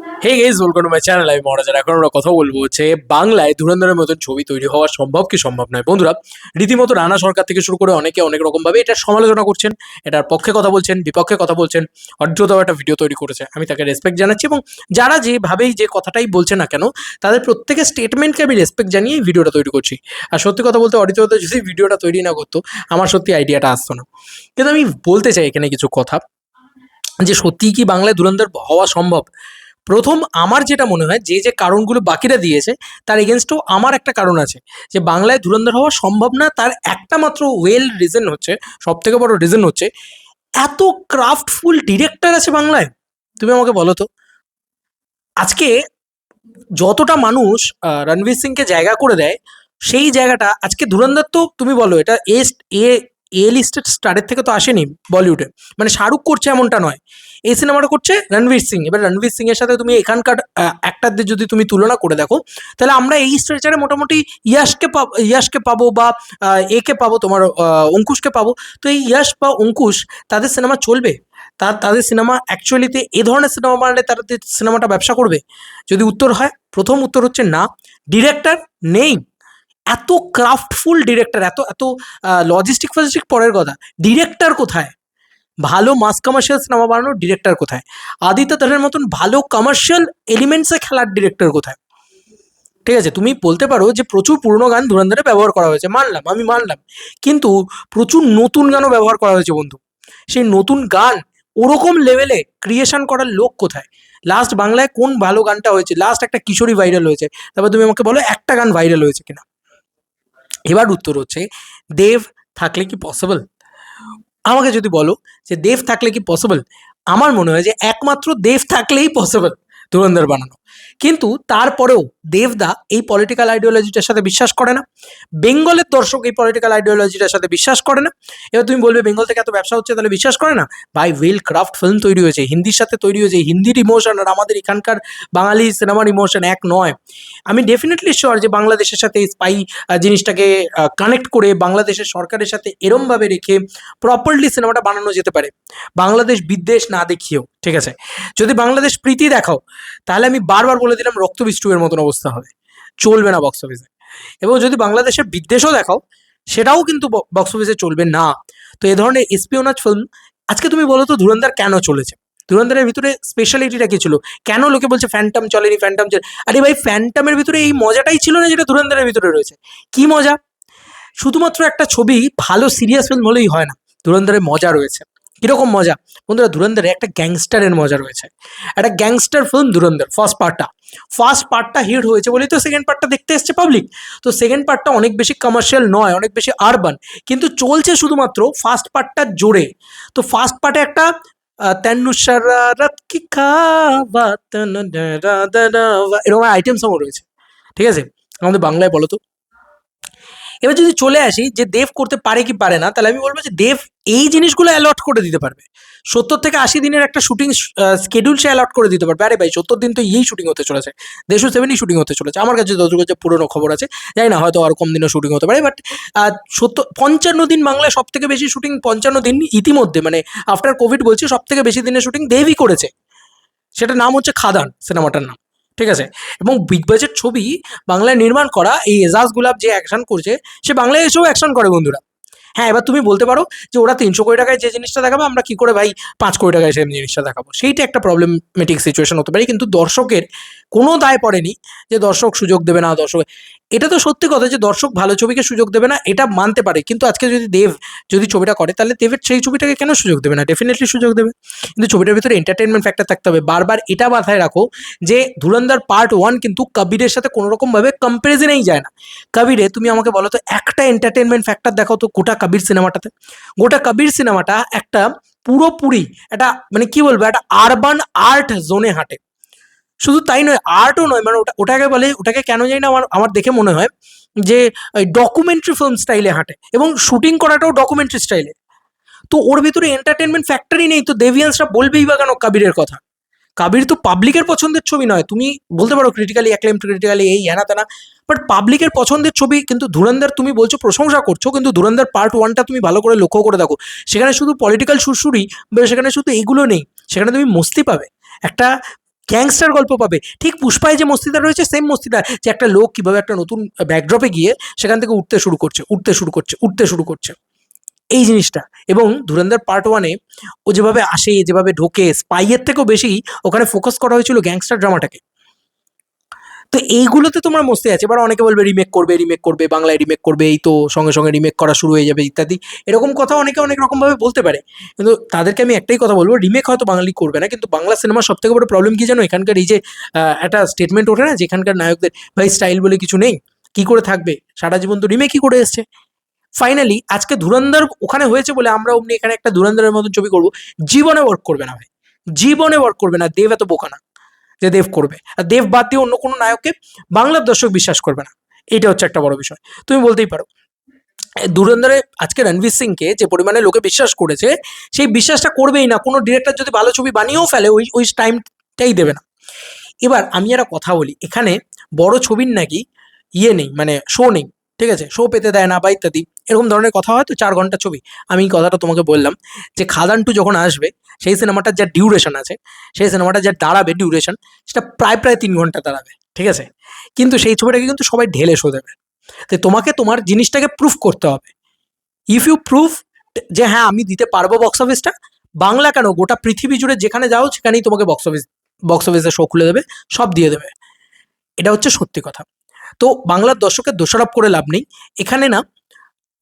Hey guys, welcome to my channel. আমি মহারাজার। এখন আমরা কথা বলবো হচ্ছে বাংলায় ধুরন্ধরের মতন ছবি তৈরি হওয়া সম্ভব কি সম্ভব নয়। বন্ধুরা, রীতিমতো রানা সরকার থেকে শুরু করে অনেকে অনেক রকম ভাবে এটা সমালোচনা করছেন, এটার পক্ষে কথা বলছেন, বিপক্ষে কথা বলছেন। অর্ধতাও একটা ভিডিও তৈরি করেছে, আমি তাকে রেসপেক্ট জানাচ্ছি। এবং যারা যেভাবেই যে কথাটাই বলছে না কেন, তাদের প্রত্যেকের স্টেটমেন্টকে আমি রেসপেক্ট জানিয়ে এই ভিডিওটা তৈরি করছি। আর সত্যি কথা বলতে অরিত্রতা যদি ভিডিওটা তৈরি না করতো, আমার সত্যি আইডিয়াটা আসতো না। কিন্তু আমি বলতে চাই এখানে কিছু কথা, যে সত্যিই কি বাংলায় ধুরন্ধর হওয়া সম্ভব। প্রথম আমার যেটা মনে হয়, যে যে কারণগুলো বাকিরা দিয়েছে তার এগেনস্টেও আমার একটা কারণ আছে, যে বাংলায় ধুরন্ধর হওয়া সম্ভব না। তার একটা মাত্র রিজন হচ্ছে, সব থেকে বড় রিজন হচ্ছে, এত ক্রাফটফুল ডিরেক্টর আছে বাংলায়। তুমি আমাকে বলো তো, আজকে যতটা মানুষ রণবীর সিংকে জায়গা করে দেয়, সেই জায়গাটা আজকে ধুরন্ধর, তো তুমি বলো এটা এ এ লিস্টেড স্টারের থেকে তো আসেনি বলিউডে। মানে শাহরুখ করছে এমনটা নয়, এই সিনেমাটা করছে রণবীর সিং। এবার রণবীর সিং এর সাথে তুমি এখানকার অ্যাক্টারদের যদি তুমি তুলনা করে দেখো, তাহলে আমরা এই স্ট্রেচারে মোটামুটি ইয়াশকে পাবো, বা একে পাবো, তোমার অঙ্কুশকে পাবো। তো এই ইয়াশ বা অঙ্কুশ, তাদের সিনেমা চলবে? তাদের সিনেমা অ্যাকচুয়ালিতে এ ধরনের সিনেমা বানালে তাদের সিনেমাটা ব্যবসা করবে? যদি উত্তর হয়, প্রথম উত্তর হচ্ছে না, ডিরেক্টর নেই। এত ক্রাফটফুল ডিরেক্টর, এত এত লজিস্টিক ফজিস্টিক পরের কথা, ডিরেক্টর কোথায়? ভালো মাস কমার্শিয়াল সিনেমা বানানোর ডিরেক্টর কোথায়? আদিত্য তারের মতন ভালো কমার্শিয়াল এলিমেন্টসে খেলার ডিরেক্টর কোথায়? ঠিক আছে, তুমি বলতে পারো যে প্রচুর পুরনো গান ধুরন্ধরে ব্যবহার করা হয়েছে, মানলাম, আমি মানলাম। কিন্তু প্রচুর নতুন গানও ব্যবহার করা হয়েছে বন্ধু। সেই নতুন গান ওরকম লেভেলে ক্রিয়েশন করার লোক কোথায়? লাস্ট বাংলায় কোন ভালো গানটা হয়েছে? লাস্ট একটা কিশোরী ভাইরাল হয়েছে, তারপর তুমি আমাকে বলো একটা গান ভাইরাল হয়েছে কিনা। এবার উত্তর হচ্ছে, দেব থাকলে কি পসিবল? আমাকে যদি বলো যে দেব থাকলে কি পসিবল, আমার মনে হয় যে একমাত্র দেব থাকলেই পসিবল ধুরন্ধর বানানো। কিন্তু তারপরেও দেবদা এই পলিটিক্যাল আইডিওলজিটার সাথে বিশ্বাস করে না, বেঙ্গলের দর্শক এই পলিটিক্যাল আইডিওলজিটার সাথে বিশ্বাস করে না। এবার তুমি বলবে বেঙ্গল থেকে এত ব্যবসা হচ্ছে, তাহলে বিশ্বাস করে না? ভাই, ওয়েল ক্রাফট ফিল্ম তৈরি হয়েছে, হিন্দির সাথে তৈরি হয়েছে, হিন্দির ইমোশন আর আমাদের এখানকার বাঙালি সিনেমার ইমোশন এক নয়। আমি ডেফিনেটলি শিওর যে বাংলাদেশের সাথে স্পাই জিনিসটাকে কানেক্ট করে বাংলাদেশের সরকারের সাথে এরমভাবে রেখে প্রপারলি সিনেমাটা বানানো যেতে পারে, বাংলাদেশ বিদ্বেষ না দেখিয়েও। ঠিক আছে, যদি বাংলাদেশ প্রীতি দেখাও, তাহলে আমি বারবার বলে দিলাম রক্ত বিষ্টুয়ের মতন অবস্থা হবে, চলবে না বক্স অফিসে। এবং যদি বাংলাদেশের বিদ্বেষও দেখাও, সেটাও কিন্তু বক্স অফিসে চলবে না। তো এ ধরনের এসপিওনাজ ফিল্ম, আজকে তুমি বলো তো ধুরন্ধর কেন চলেছে? ধুরন্ধরের ভিতরে স্পেশালিটিটা কি ছিল? কেন লোকে বলছে ফ্যান্টম চলেনি, ফ্যান্টম চলে? আরে ভাই, ফ্যান্টমের ভিতরে এই মজাটাই ছিল না যেটা ধুরন্ধরের ভিতরে রয়েছে। কি মজা! শুধুমাত্র একটা ছবি ভালো সিরিয়াস ফিল্ম হলেই হয় না, ধুরন্ধরের মজা রয়েছে। কিরকম মজা বন্ধুরা? ধুরন্ধরে একটা গ্যাংস্টারের মজা রয়েছে, একটা গ্যাংস্টার ফিল্ম ধুরন্ধর। ফার্স্ট পার্টটা হিট হয়েছে বলেই তো সেকেন্ড পার্টটা দেখতে এসছে পাবলিক। তো সেকেন্ড পার্টটা অনেক বেশি কমার্শিয়াল নয়, অনেক বেশি আরবান, কিন্তু চলছে শুধুমাত্র ফার্স্ট পার্টটার জোরে। তো ফার্স্ট পার্টে একটা তেন্নু শারারত কি খাওয়াত এরকম আইটেম সঙ্গ রয়েছে। ঠিক আছে, আমাদের বাংলায় বলো তো। এবার যদি চলে আসি যে দেব করতে পারে কি পারে না, তাহলে আমি বলবো যে দেব এই জিনিসগুলো অ্যালট করে দিতে পারবে। 70 থেকে 80 দিনের একটা শুটিং স্কেডিউল সে অ্যালট করে দিতে পারবে। আরে ভাই, 70 দিন তো এই শুটিং হতে চলেছে, 1.5-7 শুটিং হতে চলেছে। আমার কাছে যতটুকু কাছে পুরোনো খবর আছে, জানি না, হয়তো আরো কম দিনও শুটিং হতে পারে, বাট 55 দিন বাংলায় সব থেকে বেশি শুটিং 55 দিন ইতিমধ্যে, মানে আফটার কোভিড বলছি, সব থেকে বেশি দিনের শুটিং দেবই করেছে। সেটার নাম হচ্ছে খাদান, সিনেমাটার নাম। ঠিক আছে, এবং বিগ বাজেট ছবি বাংলায় নির্মাণ করা এই এজাজ গুলাব যে অ্যাকশন করছে, সে বাংলায় এসেও অ্যাকশন করে বন্ধুরা। হ্যাঁ, এবার তুমি বলতে পারো যে ওরা 300 কোটি টাকায় যে জিনিসটা দেখাবে, আমরা কি করে ভাই 5 কোটি টাকায় সেই জিনিসটা দেখাবো? সেইটা একটা প্রবলেমেটিক সিচুয়েশন হতে পারে। কিন্তু দর্শকের কোনো দায় পড়েনি যে দর্শক সুযোগ দেবে না। দর্শক, এটা তো সত্যি কথা যে দর্শক ভালো ছবিকে সুযোগ দেবে না, এটা মানতে পারে। কিন্তু আজকে যদি দেব যদি ছবিটা করে, তাহলে দেবের সেই ছবিটাকে কেন সুযোগ দেবে না? ডেফিনেটলি সুযোগ দেবে। কিন্তু ছবিটার ভিতরে এন্টারটেনমেন্ট ফ্যাক্টর থাকতে হবে। বারবার এটা মাথায় রাখো যে ধুরন্ধর পার্ট 1 কিন্তু কবিরের সাথে কোনো রকম ভাবে কম্পারিজনেই যায় না। কবিরে তুমি আমাকে বলো তো একটা এন্টারটেনমেন্ট ফ্যাক্টর দেখাও তো গোটা কবির সিনেমাটাতে। গোটা কবির সিনেমাটা একটা পুরোপুরি একটা, মানে কি বলবো, একটা আরবান আর্ট জোনে হাঁটে। শুধু তাই নয়, আর্টও নয়, মানে ওটাকে বলে, ওটাকে কেন জানি না, আমার আমার দেখে মনে হয় যে ডকুমেন্টারি ফিল্ম স্টাইলে হাঁটে, এবং শুটিং করাটাও ডকুমেন্টারি স্টাইলে। তো ওর ভিতরে এন্টারটেনমেন্ট ফ্যাক্টরই নেই, তো দেভিয়ান্সরা বলবেই বা কেন কাবিরের কথা? কাবির তো পাবলিকের পছন্দের ছবি নয়। তুমি বলতে পারো ক্রিটিক্যালি অ্যাক্লেম, ক্রিটিক্যালি এই হ্যানা তেনা, বাট পাবলিকের পছন্দের ছবি। কিন্তু ধুরন্ধর তুমি বলছো প্রশংসা করছো, কিন্তু ধুরন্ধর পার্ট 1টা তুমি ভালো করে লক্ষ্য করে দেখো, সেখানে শুধু পলিটিক্যাল সুরসুরি, সেখানে শুধু এগুলো নেই, সেখানে তুমি মস্তি পাবে, একটা গ্যাংস্টার গল্প পাবে। ঠিক পুষ্পায় যে মস্তিটা রয়েছে সেম মস্তিটা, যে একটা লোক কীভাবে একটা নতুন ব্যাকড্রপে গিয়ে সেখান থেকে উঠতে শুরু করছে এই জিনিসটা। এবং ধুরন্ধর পার্ট ওয়ানে ও যেভাবে আসে, যেভাবে ঢোকে, স্পাইয়ের থেকেও বেশি ওখানে ফোকাস করা হয়েছিল গ্যাংস্টার ড্রামাটাকে। তো এইগুলোতে তোমার মস্তি আছে। এবার অনেকে বলবে রিমেক করবে, বাংলায় রিমেক করবে, এই তো সঙ্গে সঙ্গে রিমেক করা শুরু হয়ে যাবে ইত্যাদি, এরকম কথা অনেকে অনেক রকমভাবে বলতে পারে। কিন্তু তাদেরকে আমি একটাই কথা বলবো, রিমেক হয়তো বাঙালি করবে না, কিন্তু বাংলা সিনেমার সব থেকে বড় প্রবলেম কি জানো, এখানকার এই যে একটা স্টেটমেন্ট ওঠে না যে এখানকার নায়কদের ভাই স্টাইল বলে কিছু নেই, কি করে থাকবে, সারা জীবন তো রিমেকই করে এসছে। ফাইনালি আজকে ধুরন্ধর ওখানে হয়েছে বলে আমরা অমনি এখানে একটা ধুরন্ধরের মতন ছবি করবো, জীবনে ওয়ার্ক করবে না ভাই, জীবনে ওয়ার্ক করবে না। দেব এত বোকা না যে দেব করবে, আর দেব বাদ দিয়ে অন্য কোনো নায়ককে বাংলার দর্শক বিশ্বাস করবে না। এইটা হচ্ছে একটা বড় বিষয়। তুমি বলতেই পারো ধুরন্ধরে আজকে রণবীর সিংকে যে পরিমাণে লোকে বিশ্বাস করেছে, সেই বিশ্বাসটা করবেই না কোনো ডিরেক্টর যদি ভালো ছবি বানিয়েও ফেলে, ওই ওই টাইমটাই দেবে না। এবার আমি একটা কথা বলি, এখানে বড় ছবির নাকি নেই, মানে শো নেই, ঠিক আছে, শো পেতে দেয় না বা ইত্যাদি এরকম ধরনের কথা হয়। তো 4 ঘন্টা ছবি, আমি এই কথাটা তোমাকে বললাম যে খাদান 2 যখন আসবে, সেই সিনেমাটার যা ডিউরেশন আছে, সেই সিনেমাটা যা দাঁড়াবে ডিউরেশন, সেটা প্রায় প্রায় 3 ঘন্টা দাঁড়াবে, ঠিক আছে। কিন্তু সেই ছবিটাকে কিন্তু সবাই ঢেলে শো দেবে। তো তোমাকে তোমার জিনিসটাকে প্রুফ করতে হবে। ইফ ইউ প্রুফ যে হ্যাঁ আমি দিতে পারবো বক্স অফিসটা, বাংলা কেন গোটা পৃথিবী জুড়ে যেখানে যাও সেখানেই তোমাকে বক্স অফিসে শো খুলে দেবে, সব দিয়ে দেবে। এটা হচ্ছে সত্যি কথা। তো বাংলার দর্শকের দোষারোপ করে লাভ নেই এখানে না।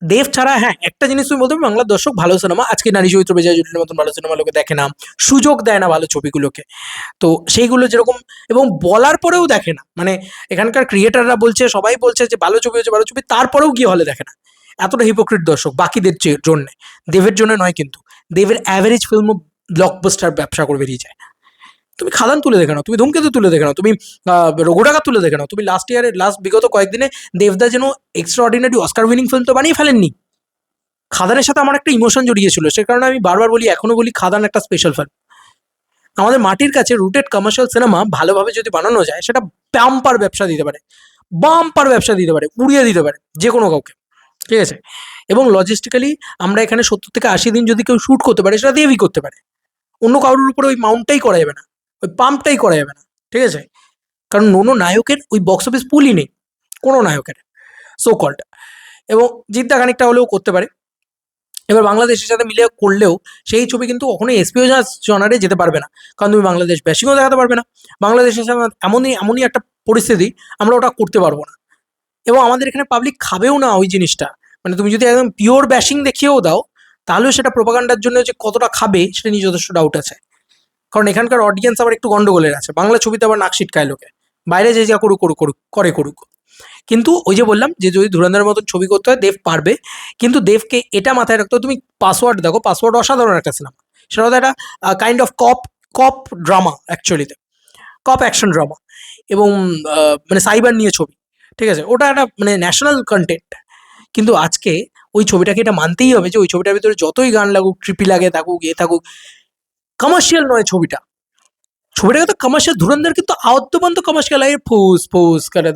দেব ছাড়া হ্যাঁ একটা জিনিস তুমি বলতে পারো, বাংলার দর্শক ভালো সিনেমা আজকে নারী চরিত্র বেজায় জুটির মতন ভালো সিনেমা লোকে দেখে না, সুযোগ দেয় না ভালো ছবিগুলোকে। তো সেইগুলো যেরকম, এবং বলার পরেও দেখে না, মানে এখানকার ক্রিয়েটাররা বলছে, সবাই বলছে যে ভালো ছবি হচ্ছে ভালো ছবি, তারপরেও গিয়ে হলে দেখে না। এতটা হিপোক্রিট দর্শক বাকিদের জন্য, দেবের জন্য নয়। কিন্তু দেবের অ্যাভারেজ ফিল্মও ব্লকবাস্টার ব্যবসা করে বেরিয়ে যায়। তুমি খাদান তুলে দেখে নাও, তুমি ধূমকেতু তুলে দেখে নাও, তুমি রঘুটাকা তুলে দেখে নাও, তুমি বিগত কয়েকদিনে দেবদা যেন extra ordinary Oscar winning film তো বানিয়ে ফেলেননি। খাদানের সাথে আমার একটা ইমোশন জড়িয়েছিল, সে কারণে আমি বারবার বলি, এখনো বলি খাদান একটা স্পেশাল ফিল্ম। আমাদের মাটির কাছে রুটেড কমার্শিয়াল সিনেমা ভালোভাবে যদি বানানো যায়, সেটা বাম্পার ব্যবসা দিতে পারে, উড়িয়ে দিতে পারে যে কোনো কাউকে, ঠিক আছে। এবং লজিস্টিক্যালি আমরা এখানে 70 থেকে 80 দিন যদি কেউ শ্যুট করতে পারে, সেটা দেবই করতে পারে। অন্য কারোর উপরে ওই মাউন্টটাই করা যাবে না, ওই পাম্পটাই করা যাবে না, ঠিক আছে। কারণ কোনো নায়কের ওই বক্স অফিস পুলই নেই, কোনো নায়কের সো কল্ড। এবং জিদ্দা খানিকটা হলেও করতে পারে। এবার বাংলাদেশের সাথে মিলে করলেও সেই ছবি কিন্তু কখনোই এসপিও জনারে যেতে পারবে না, কারণ তুমি বাংলাদেশ ব্যাশিংও দেখাতে পারবে না। বাংলাদেশের সাথে এমনই একটা পরিস্থিতি, আমরা ওটা করতে পারবো না। এবং আমাদের এখানে পাবলিক খাবেও না ওই জিনিসটা। মানে তুমি যদি একদম পিওর ব্যাশিং দেখিয়েও দাও, তাহলেও সেটা প্রোপাগান্ডার জন্য যে কতটা খাবে সেটা নিয়ে যথেষ্ট ডাউট আছে। কারণ এখানকার অডিয়েন্স আবার একটু গন্ডগোলের আছে, বাংলা ছবিতে আবার নাক ছিটকায় লোকে, বাইরে যে যা করুক। কিন্তু ওই যে বললাম যে যদি ধুরন্ধরের মতন ছবি করতে হয়, দেব পারবে। কিন্তু দেবকে এটা মাথায় রাখতে হবে, তুমি পাসওয়ার্ড দেখো, পাসওয়ার্ড অসাধারণ একটা সিনেমা। সেটা হচ্ছে একটা কাইন্ড অফ কপ ড্রামা, অ্যাকচুয়ালিতে কপ অ্যাকশন ড্রামা। এবং মানে সাইবার নিয়ে ছবি, ঠিক আছে, ওটা একটা মানে ন্যাশনাল কন্টেন্ট। কিন্তু আজকে ওই ছবিটাকে এটা মানতেই হবে যে ওই ছবিটার ভিতরে যতই গান লাগুক, ট্রিপি লাগে থাকুক, থাকুক, কমার্শিয়াল নয় ছবিটা। ছবিটাকে তো কমার্শিয়াল, ধুরন্ধর কিন্তু আদ্যপান্ত কমার্শিয়াল, ফুস করে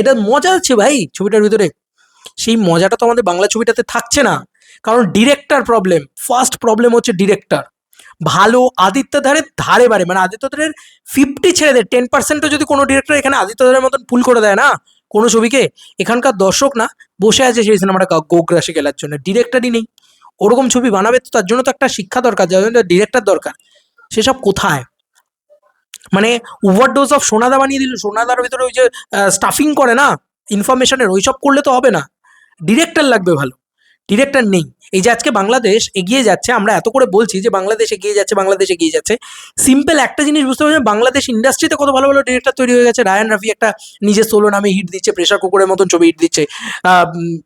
এটা মজা আছে ভাই ছবিটার ভিতরে। সেই মজাটা তো আমাদের বাংলা ছবিটাতে থাকছে না, কারণ ডিরেক্টর প্রবলেম। ফার্স্ট প্রবলেম হচ্ছে ডিরেক্টর ভালো। আদিত্য ধারে বারে, মানে আদিত্য ধারের 50 ছেড়ে দেয়, 10%ও যদি কোনো ডিরেক্টর এখানে আদিত্য ধারের মতন পুল করে দেয় না কোনো ছবিকে, এখানকার দর্শক না বসে আছে সেই সিনেমাটা গোগ্রাসে গেলার জন্য। ডিরেক্টরই নেই, ওরকম ছবি বানাবে তো তার জন্য তো একটা শিক্ষা দরকার, যার জন্য ডিরেক্টর দরকার। সেসব কোথায়? মানে ওভারডোজ অফ সোনাদা বানিয়ে দিল, সোনাদার ভিতরে ওই যে স্টাফিং করে না ইনফরমেশনের, ওইসব করলে তো হবে না। ডিরেক্টর লাগবে ভালো, ডিরেক্টর নেই। এই যে আজকে বাংলাদেশ এগিয়ে যাচ্ছে, আমরা এত করে বলছি যে বাংলাদেশ এগিয়ে যাচ্ছে, বাংলাদেশ এগিয়ে যাচ্ছে, সিম্পল একটা জিনিস বুঝতে পারছি, বাংলাদেশ ইন্ডাস্ট্রিতে কত ভালো ভালো ডিরেক্টর তৈরি হয়ে গেছে। রায়ান রাফি একটা নিজের সোলো নামে হিট দিচ্ছে, প্রেশার কুকুরের মতন ছবি হিট দিচ্ছে।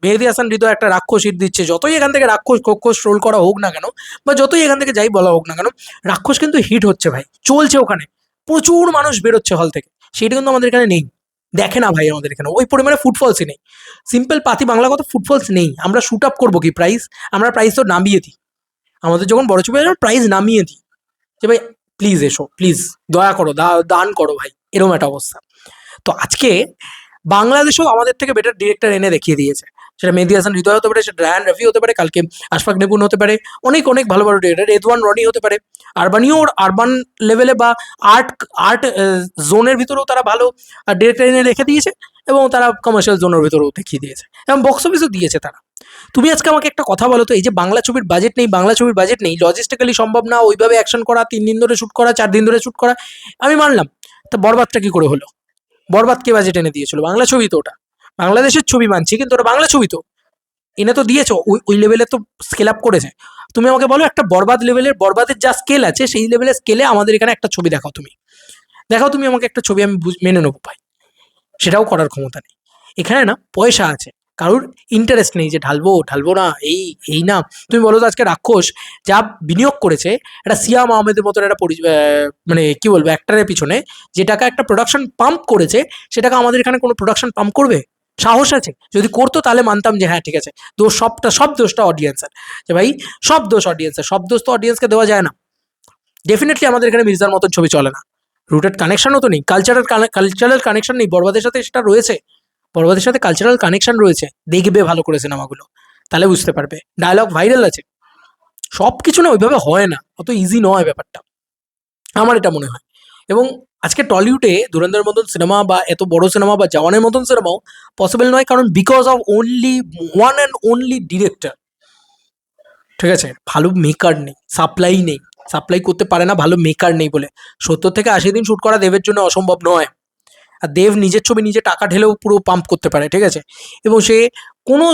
মেহেদি হাসান হৃদয় একটা রাক্ষস হিট দিচ্ছে। যতই এখান থেকে রাক্ষস রোল করা হোক না কেন, বা যতই এখান থেকে যাই বলা হোক না কেন, রাক্ষস কিন্তু হিট হচ্ছে ভাই, চলছে ওখানে, প্রচুর মানুষ বেরোচ্ছে হল থেকে। সেটা কিন্তু আমাদের এখানে নেই, দেখে না ভাই, আমাদের এখানে ওই পরিমাণে ফুটফলসই নেই। সিম্পল পাতি বাংলা কথা, ফুটফলস নেই। আমরা শুট আপ করবো কি প্রাইস? আমরা প্রাইস তো নামিয়ে দিই, আমাদের যখন বড় ছবি আমরা প্রাইস নামিয়ে দিই যে ভাই প্লিজ এসো, প্লিজ দয়া করো, দান করো ভাই, এরকম একটা অবস্থা। তো আজকে বাংলাদেশেও আমাদের থেকে বেটার ডিরেক্টর এনে দেখিয়ে দিয়েছে। সেটা মেহেদী হাসান হৃদয় হতে পারে, সেটা রায়ান রফি হতে পারে, কালকে আশফাক নেবুন হতে পারে, অনেক অনেক ভালো ভালো ডিরেক্টর, রেদওয়ান রনি হতে পারে। আরবানিও আরবান লেভেলে বা আর্ট আর্ট জোনের ভিতরেও তারা ভালো ডিরেক্টর এনে রেখে দিয়েছে, এবং তারা কমার্শিয়াল জোনের ভিতরেও দেখিয়ে দিয়েছে, এবং বক্স অফিসও দিয়েছে তারা। তুমি আজকে আমাকে একটা কথা বলো তো, এই যে বাংলা ছবির বাজেট নেই, বাংলা ছবির বাজেট নেই, লজিস্টিক্যালি সম্ভব না ওইভাবে অ্যাকশন করা, 3 দিন ধরে শ্যুট করা, 4 দিন ধরে শ্যুট করা, আমি মানলাম। তা বরবাদটা কি করে হলো? বরবাদ কে বাজেট এনে দিয়েছিল? বাংলা ছবি তো ওটা, বাংলাদেশের ছবি মানছি, কিন্তু ওটা বাংলা ছবি তো এনে তো দিয়েছো, ওই ওই লেভেলে তো স্কেল আপ করেছে। তুমি আমাকে বলো একটা বরবাদ লেভেলের, বরবাদের যা স্কেল আছে সেই লেভেলের স্কেলে আমাদের এখানে একটা ছবি দেখাও, তুমি দেখাও, তুমি আমাকে একটা ছবি, আমি মেনে নেবো ভাই। সেটাও করার ক্ষমতা নেই। এখানে না পয়সা আছে, কারোর ইন্টারেস্ট নেই যে ঢালবো ঢালবো না, এই এই না। তুমি বলো তো আজকে রাক্ষস যা বিনিয়োগ করেছে একটা সিয়াম আহমেদের মতন একটা মানে কি বলবো অ্যাক্টারের পিছনে, যে টাকা একটা প্রোডাকশন পাম্প করেছে, সে টাকা আমাদের এখানে কোনো প্রোডাকশন পাম্প করবে? সাহস আছে? যদি করতো তাহলে মানতাম যে হ্যাঁ ঠিক আছে, দোষ সব দোষটা অডিয়েন্সের, যে ভাই সব দোষ অডিয়েন্সের, সব দোষ তো অডিয়েন্সকে দেওয়া যায় না। ডেফিনেটলি আমাদের এখানে মির্জার মতন ছবি চলে না, রুটেড কানেকশনও তো নেই, কালচারাল কানেকশন নেই। বরবাদের সাথে সেটা রয়েছে, বরবাদের সাথে কালচারাল কানেকশন রয়েছে, দেখবে ভালো করে সিনেমাগুলো, তাহলে বুঝতে পারবে। ডায়লগ ভাইরাল আছে, সব কিছু না ওইভাবে হয় না, অত ইজি নয় ব্যাপারটা, আমার এটা মনে হয়। এবং আজকে টলিউডে ধুরন্ধরের মতন সিনেমা বা এত বড় সিনেমা বা জওয়ানের মতন সিনেমাও পসিবল নয়, কারণ because of only one and only director. ঠিক আছে, ভালো মেকার নেই, সাপ্লাই নেই, সাপ্লাই করতে পারে না ভালো মেকার নেই বলে। 70 থেকে 80 দিন শ্যুট করা দেবের জন্য অসম্ভব নয়। আর দেব নিজের ছবি নিজে টাকা ঢেলেও পুরো পাম্প করতে পারে, ঠিক আছে, এবং সে কোনো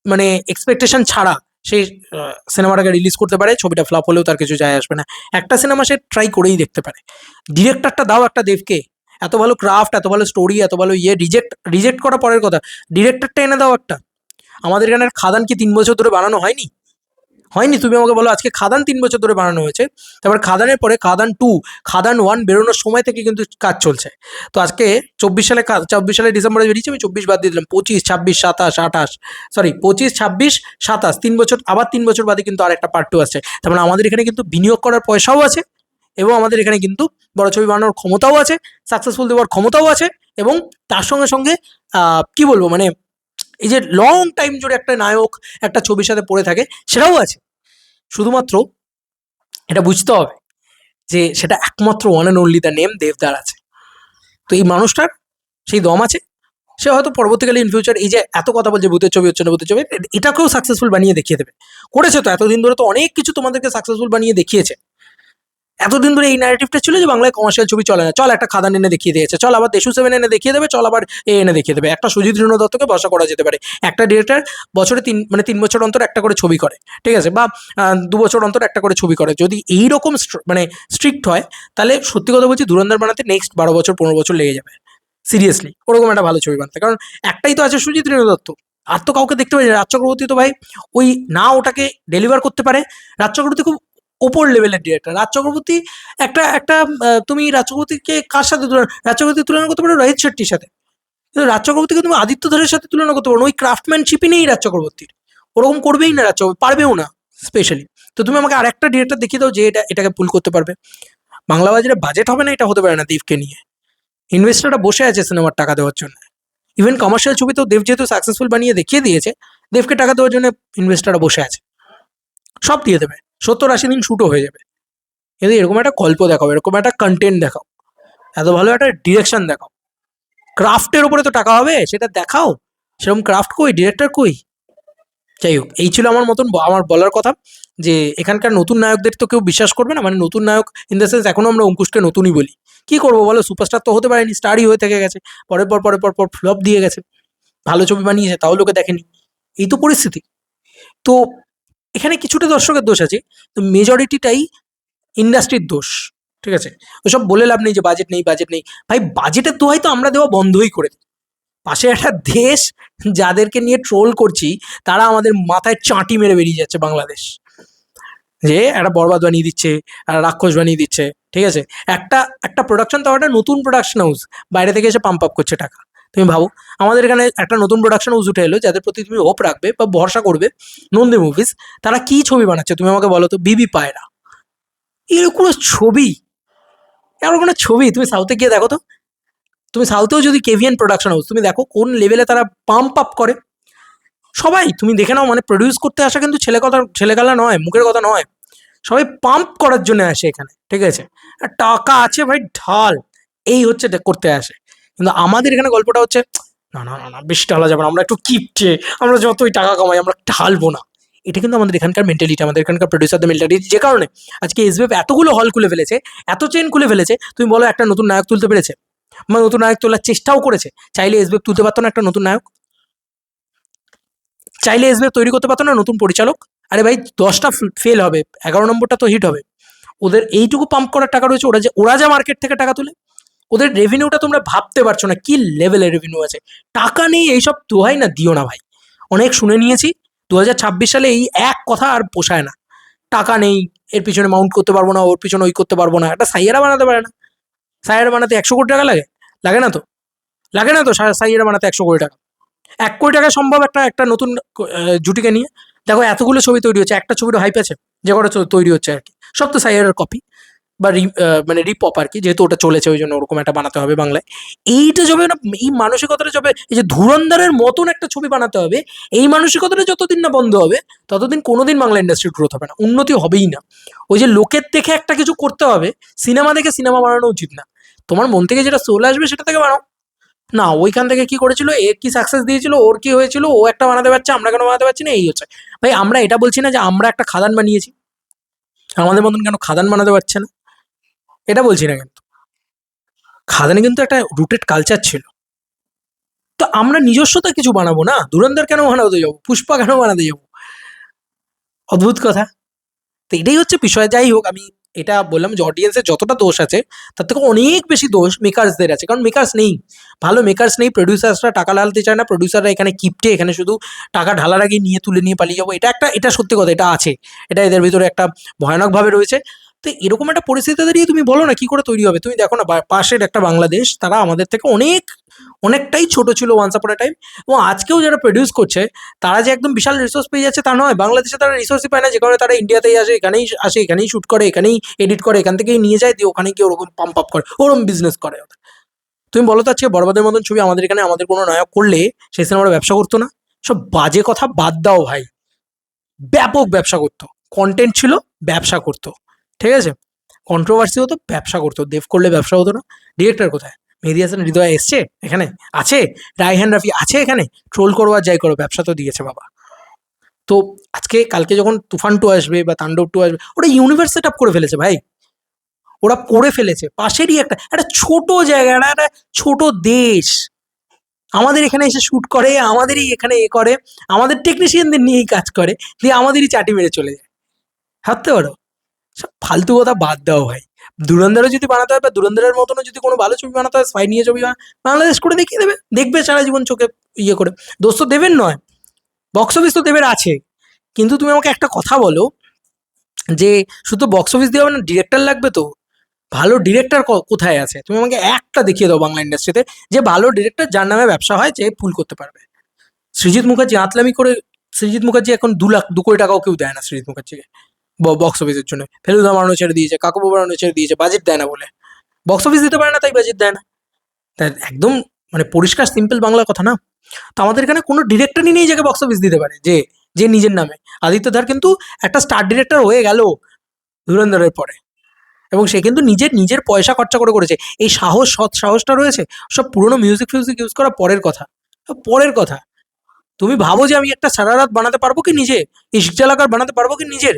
মানে এক্সপেকটেশন ছাড়া সে সিনেমাটাকে রিলিজ করতে পারে, ছবিটা ফ্লপ হলেও তার কিছু যায় আসবে না। একটা সিনেমা সে ট্রাই করেই দেখতে পারে। ডিরেক্টরটা দাও একটা দেবকে, এত ভালো ক্রাফট, এত ভালো স্টোরি, এত ভালো রিজেক্ট রিজেক্ট করা পরের কথা, ডিরেক্টরটা এনে দাও একটা। আমাদের এখানের খাদান কি 3 বছর ধরে বানানো হয়নি? হয়নি? তুমি আমাকে বলো, আজকে খাদান 3 বছর ধরে বানানো হয়েছে, তারপর খাদানের পরে খাদান 2, খাদান 1 বেরোনোর সময় থেকে কিন্তু কাজ চলছে। তো আজকে 24 সালে ডিসেম্বরে বেরিয়েছে, আমি 24 বাদ দিয়ে দিলাম, 25, 26, 27, 28, সরি 25, 26, 27, 3 বছর, আবার 3 বছর বাদে কিন্তু আর একটা পার্ট 2 আসছে। তার মানে আমাদের এখানে কিন্তু বিনিয়োগ করার পয়সাও আছে, এবং আমাদের এখানে কিন্তু বড় ছবি বানানোর ক্ষমতাও আছে, সাকসেসফুল দেওয়ার ক্ষমতাও আছে, এবং তার সঙ্গে সঙ্গে কি বলবো মানে এই যে লং টাইম জুড়ে একটা নায়ক একটা ছবির সাথে পড়ে থাকে, সেটাও আছে। শুধুমাত্র এটা বুঝতে হবে যে সেটা একমাত্র one and only the name দেবদার আছে। তো এই মানুষটার সেই দম আছে, সে হয়তো পরবর্তীকালে ইন ফিউচার এই যে এত কথা বলছে ভূতের ছবি হচ্ছে না, ভূতের ছবি, এটাকেও সাকসেসফুল বানিয়ে দেখিয়ে দেবে। করেছে তো, এতদিন ধরে তো অনেক কিছু তোমাদেরকে সাকসেসফুল বানিয়ে দেখিয়েছে। এতদিন ধরে এই ন্যারেটিভটা ছিল যে বাংলায় কমার্শিয়াল ছবি চলে না, চল একটা খাদান এনে দেখিয়ে দিয়েছে, চল আবার দেশু 7 এনে দেখিয়ে দেবে, চল আবার এনে দেখিয়ে দেবে। একটা সুজিত রুনো দত্তকে ভরসা করা যেতে পারে, একটা ডিরেক্টর বছরে 3 বছর অন্তর একটা করে ছবি করে, ঠিক আছে, বা 2 বছর অন্তর একটা করে ছবি করে। যদি এইরকম মানে স্ট্রিক্ট হয়, তাহলে সত্যি কথা বলছি ধুরন্ধর বানাতে নেক্সট 12 বছর 15 বছর লেগে যাবে সিরিয়াসলি, ওরকম একটা ভালো ছবি বানাতে। কারণ একটাই তো আছে সুজিত রুনো দত্ত, আর তো কাউকে দেখতে পাই না। রাজ চক্রবর্তী তো ভাই ওই না ওটাকে ডেলিভার করতে পারে। রাজ চক্রবর্তী খুব ওপর লেভেলের ডিরেক্টর। রাজ চক্রবর্তী একটা একটা তুমি রাজ চক্রবর্তীকে কার সাথে তুলনা, রাজ চক্রবর্তীর তুলনা করতে পারো রোহিত শেট্টির সাথে, কিন্তু রাজ চক্রবর্তীকে তুমি আদিত্য ধরের সাথে তুলনা করতে পারো না। ওই ক্রাফটম্যানশিপই নেই রাজ চক্রবর্তীর, ওরকম করবেই না রাজ চক্রবর্তী, পারবেও না স্পেশালি। তো তুমি আমাকে আর একটা ডিরেক্টর দেখিয়ে দাও যে এটাকে পুল করতে পারবে। বাংলা বাজারে বাজেট হবে না এটা হতে পারে না দেবকে নিয়ে। ইনভেস্টররা বসে আছে সিনেমার টাকা দেওয়ার জন্য। ইভেন কমার্শিয়াল ছবিতেও দেব যেহেতু সাকসেসফুল বানিয়ে দেখিয়ে দিয়েছে, দেবকে টাকা দেওয়ার জন্য ইনভেস্টররা বসে আছে, সব দিয়ে দেবে, 70-80 দিন শ্যুটও হয়ে যাবে। কিন্তু এরকম একটা গল্প দেখাও, এরকম একটা কন্টেন্ট দেখাও, এত ভালো একটা ডিরেকশন দেখাও, ক্রাফটের উপরে তো টাকা হবে, সেটা দেখাও। সেরকম ক্রাফট কই, ডিরেক্টর কই? যাই হোক, এই ছিল আমার মতন আমার বলার কথা, যে এখানকার নতুন নায়কদের তো কেউ বিশ্বাস করবে না, মানে নতুন নায়ক ইন দ্য সেন্স এখনো আমরা অঙ্কুশকে নতুনই বলি। কি করবো বলো, সুপারস্টার তো হতে পারেনি, স্টারই হয়ে থেকে গেছে, পরের পর ফ্লপ দিয়ে গেছে, ভালো ছবি বানিয়েছে তাও লোকে দেখেনি, এই তো পরিস্থিতি। তো এখানে কিছুটা দর্শকের দোষ আছে, তো মেজরিটিটাই ইন্ডাস্ট্রির দোষ। ঠিক আছে, ওসব বলে লাভ নেই যে বাজেট নেই, বাজেট নেই। ভাই বাজেটের দোহাই তো আমরা দেওয়া বন্ধই করে দিই। পাশে একটা দেশ যাদেরকে নিয়ে ট্রোল করছি, তারা আমাদের মাথায় চাঁটি মেরে বেরিয়ে যাচ্ছে বাংলাদেশ, যে একটা বরবাদ বানিয়ে দিচ্ছে, একটা রাক্ষস বানিয়ে দিচ্ছে। ঠিক আছে, একটা একটা প্রোডাকশন, তাও একটা নতুন প্রোডাকশন হাউস বাইরে থেকে এসে পাম্প আপ করছে টাকা। তুমি ভাবো, আমাদের এখানে একটা নতুন প্রোডাকশন হাউস উঠে এলো, যাদের প্রতি তুমি হোপ রাখবে বা ভরসা করবে, নন্দী মুভিজ, তারা কি ছবি বানাচ্ছে তুমি আমাকে বলো তো? বিবি পায়রা, এর কোনো ছবি, এর কোনো ছবি তুমি সাউথে গিয়ে দেখো তো, তুমি সাউথেও যদি কেভিএন প্রোডাকশন হাউস তুমি দেখো কোন লেভেলে তারা পাম্প আপ করে। সবাই তুমি দেখে নাও, মানে প্রডিউস করতে আসা কিন্তু ছেলেখেলা নয়, মুখের কথা নয়, সবাই পাম্প করার জন্য আসে এখানে, ঠিক আছে? আর টাকা আছে ভাই ঢাল, এই হচ্ছে করতে আসে। কিন্তু আমাদের এখানে গল্পটা হচ্ছে না না না না, বেশি ঢালা যাবে না, আমরা একটু কিপটে, আমরা যতই টাকা কামাই আমরা ঢালবো না। এটা কিন্তু আমাদের এখানকার মেন্টালিটি, আমাদের এখানকার প্রডিউসারদের মেন্টালিটি, যে কারণে আজকে এসবিএফ এতগুলো হল খুলে ফেলেছে, এত চেন খুলে ফেলেছে। তুমি বলো একটা নতুন নায়ক তুলতে পেরেছে? মানে নতুন নায়ক তোলার চেষ্টাও করেছে, চাইলে এসবিএফ তুলতে পারতো না একটা নতুন নায়ক? চাইলে এসবিএফ তৈরি করতে পারতো না নতুন পরিচালক? আরে ভাই 10টা ফেল হবে, 11 নম্বরটা তো হিট হবে। ওদের এইটুকু পাম্প করার টাকা রয়েছে, ওরা যা মার্কেট থেকে টাকা তুলে, ওদের রেভিনিউটা তোমরা ভাবতে পারছো না কি লেভেলের রেভিনিউ আছে। টাকা নেই, এইসব দোহাই না দিও না ভাই, অনেক শুনে নিয়েছি। 2026 সালে এই এক কথা আর পোষায় না। টাকা নেই, এর পিছনে মাউন্ট করতে পারবো না, ওর পিছনে ওই করতে পারবো না। একটা সাইয়ারা বানাতে পারে না? সাইয়ারা বানাতে 100 কোটি টাকা লাগে? লাগে না তো, লাগে না তো সাইয়ারা বানাতে 100 কোটি টাকা। 1 কোটি টাকা সম্ভব একটা একটা নতুন জুটিকে নিয়ে? দেখো এতগুলো ছবি তৈরি হচ্ছে, একটা ছবির হাইপ আছে যে কটা তৈরি হচ্ছে আর কি, সব তো সাইয়ারের কপি বা মানে রিপপ আর কি, যেহেতু ওটা চলেছে ওই জন্য ওরকম একটা বানাতে হবে বাংলায়। এইটা যবে না, এই মানসিকতাটা যবে, এই যে ধুরন্ধরের মতন একটা ছবি বানাতে হবে, এই মানসিকতাটা যতদিন না বন্ধ হবে ততদিন কোনোদিন বাংলা ইন্ডাস্ট্রির গ্রোথ হবে না, উন্নতি হবেই না। ওই যে লোকের দেখে একটা কিছু করতে হবে, সিনেমা দেখে সিনেমা বানানো উচিত না। তোমার মন থেকে যেটা সোল আসবে সেটা থেকে বানাও না। ওইখান থেকে কি করেছিল, এ কি সাকসেস দিয়েছিল, ওর কি হয়েছিল, ও একটা বানাতে পারছে, আমরা কেন বানাতে পারছি না, এই হচ্ছে। ভাই আমরা এটা বলছি না যে আমরা একটা খাদান বানিয়েছি, আমাদের মতন কেন খাদান বানাতে পারছে না, এটা বলছি না। কিন্তু খাদানে কিন্তু একটা রুটেড কালচার ছিল। তো আমরা নিজস্বতা কিছু বানাবো না? ধুরন্ধর কেন বানাতে যাবো, পুষ্পা কেন বানাতে যাবো? অদ্ভুত কথা। তো এটাই হচ্ছে বিষয়। যাই হোক, আমি এটা বললাম যে অডিয়েন্সের যতটা দোষ আছে তার থেকে অনেক বেশি দোষ মেকার্সদের আছে, কারণ মেকার্স নেই, ভালো মেকার্স নেই। প্রডিউসার্সরা টাকা ঢালতে চায় না, প্রডিউসাররা এখানে কিপটে, এখানে শুধু টাকা ঢালার আগে নিয়ে পালিয়ে যাবো, এটা সত্যি কথা, এটা আছে, এটা এদের ভিতরে একটা ভয়ানকভাবে রয়েছে। তো এরকম একটা পরিস্থিতি দাঁড়িয়ে তুমি বলো না কি করে তৈরি হবে? তুমি দেখো না পাশের একটা বাংলাদেশ, তারা আমাদের থেকে অনেকটাই ছোট ছিল ওয়ান্স আপন এ টাইম, এবং আজকেও যারা প্রডিউস করছে তারা যে একদম বিশাল রিসোর্স পেয়ে যাচ্ছে তা নয়। বাংলাদেশে তারা রিসোর্সই পায় না, যে কারণে তারা ইন্ডিয়াতেই আসে, এখানেই শুট করে, এখানেই এডিট করে, এখান থেকেই নিয়ে যায়, দিয়ে ওখানে গিয়ে ওরকম পাম্প আপ করে, ওরকম বিজনেস করে ওদের। তুমি বলো তো আজকে বরবাদের মতন ছবি আমাদের এখানে আমাদের কোনো নায়ক করলে সেই সিনেমাটা ব্যবসা করতো না? সব বাজে কথা বাদ দাও ভাই, ব্যাপক ব্যবসা করতো। কন্টেন্ট ছিল, ব্যবসা করতো, ঠিক আছে? কন্ট্রোভার্সি হতো, ব্যবসা করতো। দেব করলে ব্যবসা হতো না? ডিরেক্টর কোথায়? মেহেদী হাসান হৃদয় এসছে এখানে? আছে? রায়হান রাফি আছে এখানে? ট্রোল করো আর যাই করো, ব্যবসা তো দিয়েছে বাবা। তো আজকে কালকে যখন তুফান টু আসবে বা তাণ্ডব টু আসবে, ওটা ইউনিভার্স সেট আপ করে ফেলেছে ভাই, ওরা করে ফেলেছে। পাশেরই একটা একটা ছোট জায়গা, একটা ছোট দেশ, আমাদের এখানে এসে শুট করে, আমাদেরই এখানে এ করে, আমাদের টেকনিশিয়ানদের নিয়েই কাজ করে, দিয়ে আমাদেরই চাটি মেরে চলে যায়। ভাবতে পারো? সব ফালতু কথা বাদ দাও ভাই। ধুরন্ধরও যদি বানাতে হয় বা ধুরন্ধরের মতনও যদি কোনো ভালো ছবি বানাতে হয়, স্পাই নিয়ে ছবি বাংলাদেশ করে দেখিয়ে দেবে, দেখবে সারা জীবন চোখে ইয়ে করে। দোষ তো দেবেন নয়, বক্স অফিস তো দেবের আছে। কিন্তু তুমি আমাকে একটা কথা বলো, যে শুধু বক্স অফিস দিয়ে হবে না, ডিরেক্টর লাগবে তো। ভালো ডিরেক্টর কোথায় আছে? তুমি আমাকে একটা দেখিয়ে দাও বাংলা ইন্ডাস্ট্রিতে, যে ভালো ডিরেক্টর যার নামে ব্যবসা হয়, যে ফুল করতে পারবে। সৃজিত মুখার্জি আতলামি করে, সৃজিত মুখার্জি এখন 2 কোটি টাকাও কেউ দেয় না সৃজিত মুখার্জিকে বক্স অফিসের জন্য। ফেলুদা বানানো ছেড়ে দিয়েছে, কাকুবু বানানো ছেড়ে দিয়েছে, বাজেট দেয় না বলে। বক্স অফিস দিতে পারে না তাই বাজেট দেয় না। তাই একদম মানে পরিষ্কার সিম্পল বাংলা কথা না? তো আমাদের এখানে কোনো ডিরেক্টরই নেই যাকে বক্স অফিস দিতে পারে, যে যে নিজের নামে। আদিত্য ধার কিন্তু একটা স্টার ডিরেক্টর হয়ে গেল ধুরন্ধরের পরে, এবং সে কিন্তু নিজের নিজের পয়সা খরচা করে করেছে। এই সৎ সাহসটা রয়েছে। সব পুরোনো মিউজিক ফিউজিক ইউজ করা পরের কথা, পরের কথা। তুমি ভাবো যে আমি একটা সারা রাত বানাতে পারবো কি নিজে? ইশক জালাকার বানাতে পারবো কি নিজের?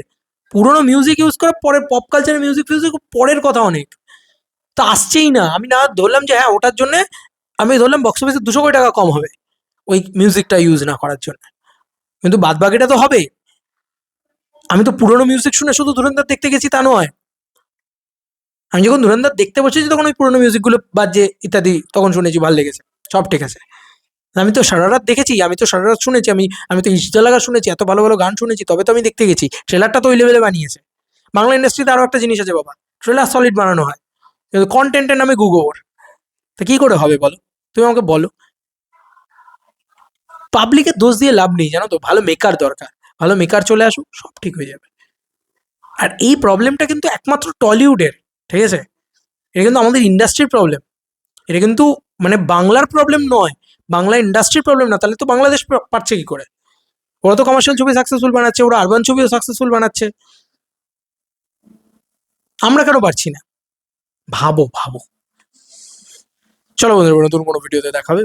পুরোনো মিউজিক ইউজ করা পরের, পপ কালচারের মিউজিক ফিউজিক পরের কথা অনেক। তো আসছেই না। আমি না ধরলাম যে হ্যাঁ ওটার জন্য আমি ধরলাম বক্স অফিসে 200 কোটি টাকা কম হবে ওই মিউজিকটা ইউজ না করার জন্য, কিন্তু বাদ বাকিটা তো হবে। আমি তো পুরোনো মিউজিক শুনে শুধু ধুরন্ধর দেখতে গেছি তা নয়। আমি যখন ধুরন্ধর দেখতে বসেছি তখন ওই পুরোনো মিউজিকগুলো বাজে ইত্যাদি, তখন শুনেছি, ভালো লেগেছে, সব ঠিক আছে। আমি তো সারা রাত দেখেছি, আমি তো সারা রাত শুনেছি, আমি তো ইশজালাগা শুনেছি, এত ভালো ভালো গান শুনেছি, তবে তো আমি দেখতে গেছি। ট্রেলারটা তো ওই লেভেলে বানিয়েছে। বাংলা ইন্ডাস্ট্রিতে আরো একটা জিনিস আছে বাবা, ট্রেলার সলিড বানানো হয়, কিন্তু কন্টেন্টের নামে গুগোর। তা কি করে হবে বলো? তুমি আমাকে বলো। পাবলিকের দোষ দিয়ে লাভ নেই, জানো তো, ভালো মেকার দরকার। ভালো মেকার চলে আসুক, সব ঠিক হয়ে যাবে। আর এই প্রবলেমটা কিন্তু একমাত্র টলিউডের, ঠিক আছে? এটা কিন্তু আমাদের ইন্ডাস্ট্রির প্রবলেম। এটা কিন্তু মানে বাংলার প্রবলেম নয়, বাংলা ইন্ডাস্ট্রির প্রবলেম না, তাহলে তো বাংলাদেশ পারছে কি করে? ওরা তো কমার্শিয়াল ছবি সাকসেসফুল বানাচ্ছে, ওরা আরবান ছবিও সাকসেসফুল বানাচ্ছে, আমরা কেন পারছি না? ভাবো ভাবো। চলো বন্ধুরা, নতুন কোনো ভিডিওতে দেখাবে।